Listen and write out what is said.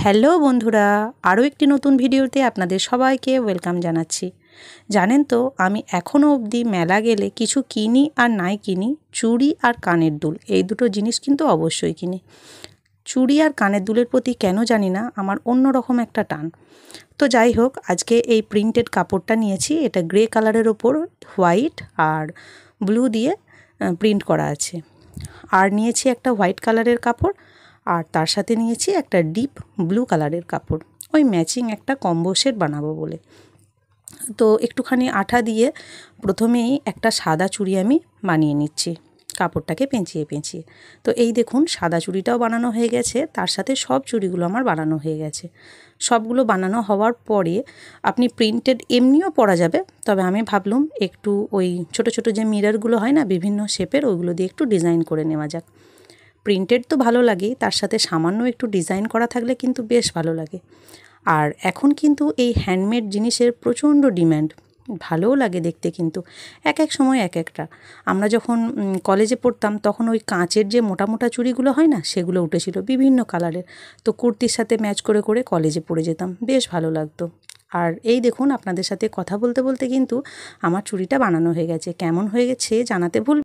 Hello বন্ধুরা, আরও একটি নতুন ভিডিওতে আপনাদের সবাইকে ওয়েলকাম জানাচ্ছি। জানেন তো, আমি এখনও অবধি মেলা গেলে কিছু কিনি আর নাই কিনি, চুড়ি আর কানের দুল, এই দুটো জিনিস কিন্তু অবশ্যই কিনি। চুড়ি আর কানের দুলের প্রতি কেন জানি না আমার অন্যরকম একটা টান। তো যাই হোক, আজকে এই প্রিন্টেড কাপড়টা নিয়েছি। এটা গ্রে কালারের ওপর হোয়াইট আর ব্লু দিয়ে প্রিন্ট করা আছে। আর নিয়েছি একটা হোয়াইট কালারের কাপড়, আর তার সাথে নিয়েছি একটা ডিপ ব্লু কালারের কাপড়, ওই ম্যাচিং একটা কম্বো সেট বানাবো বলে। তো একটুখানি আঠা দিয়ে প্রথমেই একটা সাদা চুড়ি আমি বানিয়ে নিচ্ছি, কাপড়টাকে পেঁচিয়ে পেঁচিয়ে। তো এই দেখুন, সাদা চুড়িটাও বানানো হয়ে গেছে, তার সাথে সব চুড়িগুলো আমার বানানো হয়ে গেছে। সবগুলো বানানো হওয়ার পরে আপনি প্রিন্টেড এমনিও পরা যাবে, তবে আমি ভাবলাম একটু ওই ছোট ছোট যে মিররগুলো হয় না বিভিন্ন শেপের, ওইগুলো দিয়ে একটু ডিজাইন করে নেওয়া যাক। প্রিন্টেড তো ভালো লাগেই, তার সাথে সামান্য একটু ডিজাইন করা থাকলে কিন্তু বেশ ভালো লাগে। আর এখন কিন্তু এই হ্যান্ডমেড জিনিসের প্রচণ্ড ডিম্যান্ড, ভালোও লাগে দেখতে। কিন্তু এক এক সময় এক একটা। আমরা যখন কলেজে পড়তাম তখন ওই কাঁচের যে মোটা মোটা চুড়িগুলো হয় না, সেগুলো উঠেছিল বিভিন্ন কালারের। তো কুর্তির সাথে ম্যাচ করে করে কলেজে পড়ে যেতাম, বেশ ভালো লাগতো। আর এই দেখুন, আপনাদের সাথে কথা বলতে বলতে কিন্তু আমার চুড়িটা বানানো হয়ে গেছে। কেমন হয়ে গেছে জানাতে ভুল